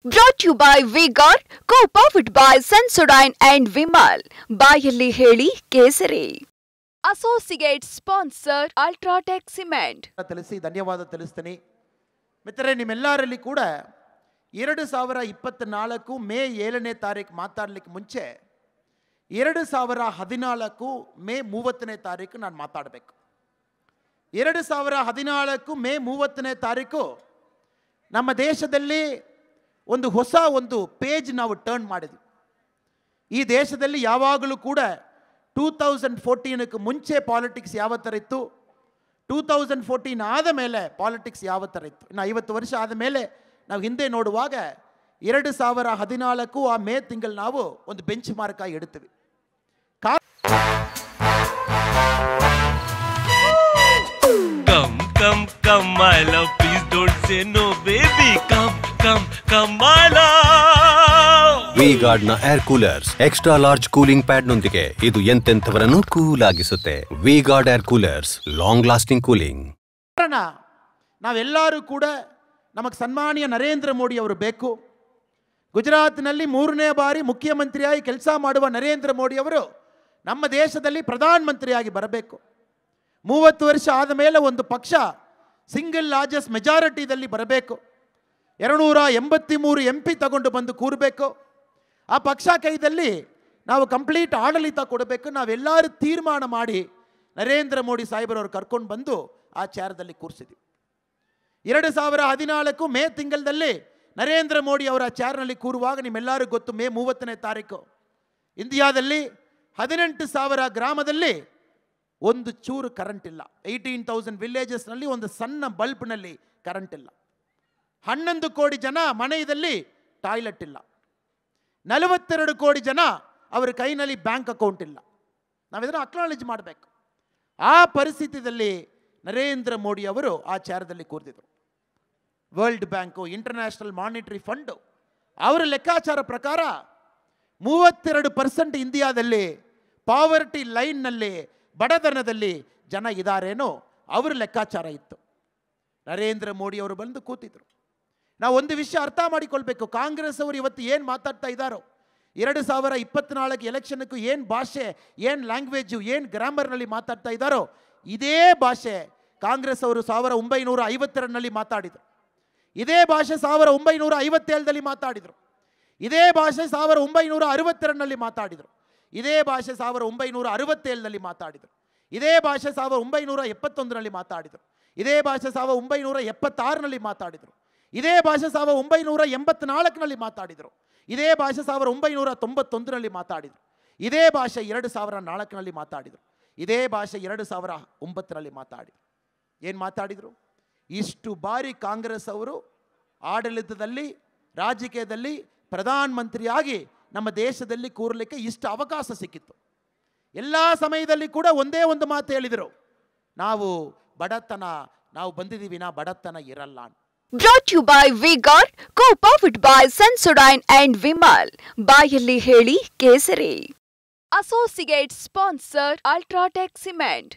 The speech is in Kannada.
Brought to you by V-Guard, co-powered by Sensodyne and Vimal. ಬಾಯಲ್ಲಿ ಹೇಳಿ ಕೇಸರಿ. Associate sponsor Ultratech Cement. ತಿಳಿಸಿ ಧನ್ಯವಾದ ತಿಳಿಸ್ತೀನಿ. ಮಿತ್ರರೇ, ನಿಮ್ಮೆಲ್ಲರಲ್ಲಿ ಕೂಡ 2024 ಮೇ 7ನೇ ತಾರೀಕು ಮಾತಾಡಲಿಕ್ಕೆ ಮುಂಚೆ 2014 ಮೇ 30ನೇ ತಾರೀಕು ನಾನು ಮಾತಾಡಬೇಕು. 2014 ಮೇ 30ನೇ ತಾರೀಕು ನಮ್ಮ ದೇಶದಲ್ಲಿ ಒಂದು ಪೇಜ್ ನಾವು ಟರ್ನ್ ಮಾಡಿದ್ವಿ. ಈ ದೇಶದಲ್ಲಿ ಯಾವಾಗಲೂ ಕೂಡ 2014ಕ್ಕೆ ಮುಂಚೆ ಪಾಲಿಟಿಕ್ಸ್ ಯಾವ ಥರ ಇತ್ತು, 2014 ಆದ ಮೇಲೆ ಪಾಲಿಟಿಕ್ಸ್ ಯಾವ ಥರ ಇತ್ತು, ಇನ್ನು 50 ವರ್ಷ ಆದ ಮೇಲೆ ನಾವು ಹಿಂದೆ ನೋಡುವಾಗ 2014 ಆ ಮೇ ತಿಂಗಳು ನಾವು ಒಂದು ಬೆಂಚ್ ಮಾರ್ಕ್ ಆಗಿ ಇಡ್ತೀವಿ. Come, my love, please don't say no, baby. Come, my love. V-Guard ನ air coolers extra large cooling pad ನೊಂದಿಗೆ ಇದು ಎಂತೆಂಥವರನ್ನು ಕೂಲ್ ಆಗಿಸುತ್ತೆ. V-Guard air coolers, long lasting cooling. ನಾವೆಲ್ಲರೂ ಕೂಡ ನಮಗೆ ಸನ್ಮಾನ್ಯ ನರೇಂದ್ರ ಮೋದಿ ಅವರು ಬೇಕು. ಗುಜರಾತ್ನಲ್ಲಿ 3ನೇ ಬಾರಿ ಮುಖ್ಯಮಂತ್ರಿಯಾಗಿ ಕೆಲಸ ಮಾಡುವ ನರೇಂದ್ರ ಮೋದಿ ಅವರು ನಮ್ಮ ದೇಶದಲ್ಲಿ ಪ್ರಧಾನಮಂತ್ರಿಯಾಗಿ ಬರಬೇಕು. 30 ವರ್ಷ ಆದ ಮೇಲೆ ಒಂದು ಪಕ್ಷ ಸಿಂಗಲ್ ಲಾರ್ಜೆಸ್ಟ್ ಮೆಜಾರಿಟಿದಲ್ಲಿ ಬರಬೇಕು. 283 MP ತಗೊಂಡು ಬಂದು ಕೂರಬೇಕು. ಆ ಪಕ್ಷ ಕೈದಲ್ಲಿ ನಾವು ಕಂಪ್ಲೀಟ್ ಆಡಳಿತ ಕೊಡಬೇಕು. ನಾವೆಲ್ಲರೂ ತೀರ್ಮಾನ ಮಾಡಿ ನರೇಂದ್ರ ಮೋದಿ ಸಾಹೇಬರವರು ಕರ್ಕೊಂಡು ಬಂದು ಆ ಚೇರ್ದಲ್ಲಿ ಕೂರಿಸಿದ್ವಿ. 2014 ಮೇ ತಿಂಗಳಲ್ಲಿ ನರೇಂದ್ರ ಮೋದಿ ಅವರ ಚೇರ್ನಲ್ಲಿ ಕೂರುವಾಗ ನಿಮ್ಮೆಲ್ಲರಿಗೂ ಗೊತ್ತು, ಮೇ 30ನೇ ತಾರೀಕು ಇಂಡಿಯಾದಲ್ಲಿ 18,000 ಗ್ರಾಮದಲ್ಲಿ ಒಂದು ಚೂರು ಕರೆಂಟ್ ಇಲ್ಲ. 18,000 ವಿಲೇಜಸ್ನಲ್ಲಿ ಒಂದು ಸಣ್ಣ ಬಲ್ಬ್ನಲ್ಲಿ ಕರೆಂಟ್ ಇಲ್ಲ. 11 ಕೋಟಿ ಜನ ಮನೆಯಲ್ಲಿ ಟಾಯ್ಲೆಟ್ ಇಲ್ಲ. 42 ಕೋಟಿ ಜನ ಅವರ ಕೈನಲ್ಲಿ ಬ್ಯಾಂಕ್ ಅಕೌಂಟ್ ಇಲ್ಲ. ನಾವಿದನ್ನು ಅಕ್ನಾಲೇಜ್ ಮಾಡಬೇಕು. ಆ ಪರಿಸ್ಥಿತಿಯಲ್ಲಿ ನರೇಂದ್ರ ಮೋದಿ ಅವರು ಆ ಚೇರ್ದಲ್ಲಿ ಕೂರ್ತಿದ್ರು. World bank, international monetary fund ಅವರ ಲೆಕ್ಕಾಚಾರ ಪ್ರಕಾರ 32% ಇಂಡಿಯಾದಲ್ಲಿ ಪಾವರ್ಟಿ ಲೈನ್ನಲ್ಲಿ, ಬಡತನದಲ್ಲಿ ಜನ ಇದ್ದಾರೇನೋ ಅವರ ಲೆಕ್ಕಾಚಾರ ಇತ್ತು. ನರೇಂದ್ರ ಮೋದಿ ಅವರು ಬಂದು ಕೂತಿದ್ರು. ನಾವು ಒಂದು ವಿಷಯ ಅರ್ಥ ಮಾಡಿಕೊಳ್ಬೇಕು, ಕಾಂಗ್ರೆಸ್ ಅವರು ಇವತ್ತು ಏನು ಮಾತಾಡ್ತಾ ಇದ್ದಾರೋ, 2024 ಎಲೆಕ್ಷನ್ಗೂ ಏನು ಭಾಷೆ, ಏನು ಲ್ಯಾಂಗ್ವೇಜು, ಏನು ಗ್ರಾಮರ್ನಲ್ಲಿ ಮಾತಾಡ್ತಾ ಇದ್ದಾರೋ, ಇದೇ ಭಾಷೆ ಕಾಂಗ್ರೆಸ್ ಅವರು 1952ರಲ್ಲಿ ಮಾತಾಡಿದರು. ಇದೇ ಭಾಷೆ 1957ದಲ್ಲಿ ಮಾತಾಡಿದರು. ಇದೇ ಭಾಷೆ 1962ರಲ್ಲಿ ಮಾತಾಡಿದರು. ಇದೇ ಭಾಷೆ 1967ನಲ್ಲಿ ಮಾತಾಡಿದರು. ಇದೇ ಭಾಷೆ 1971ರಲ್ಲಿ ಮಾತಾಡಿದರು. ಇದೇ ಭಾಷೆ 1976ರಲ್ಲಿ ಮಾತಾಡಿದರು. ಇದೇ ಭಾಷೆ 1984ನಲ್ಲಿ ಮಾತಾಡಿದರು. ಇದೇ ಭಾಷೆ 1991ರಲ್ಲಿ ಮಾತಾಡಿದರು. ಇದೇ ಭಾಷೆ 2004ನಲ್ಲಿ ಮಾತಾಡಿದರು. ಇದೇ ಭಾಷೆ 2009ರಲ್ಲಿ ಮಾತಾಡಿದರು. ಏನು ಮಾತಾಡಿದರು? ಇಷ್ಟು ಬಾರಿ ಕಾಂಗ್ರೆಸ್ ಅವರು ಆಡಳಿತದಲ್ಲಿ, ರಾಜಕೀಯದಲ್ಲಿ ಪ್ರಧಾನಮಂತ್ರಿಯಾಗಿ ನಮ್ಮ ದೇಶದಲ್ಲಿ ಕೂರಲಿಕ್ಕೆ ಇಷ್ಟು ಅವಕಾಶ ಸಿಕ್ಕಿತ್ತು. ಎಲ್ಲ ಸಮಯದಲ್ಲಿ ಕೂಡ ಒಂದೇ ಒಂದು ಮಾತು ಹೇಳಿದರು, ನಾವು ಬಂದಿದ್ದೀವಿ, ಬಡತನ ಇರಲ್ಲ. Brought to you by V-Guard, co-powered by Sensodyne and Vimal. ಬಾಯಲ್ಲಿ ಹೇಳಿ ಕೇಸರಿ. Associate sponsor Ultratech Cement.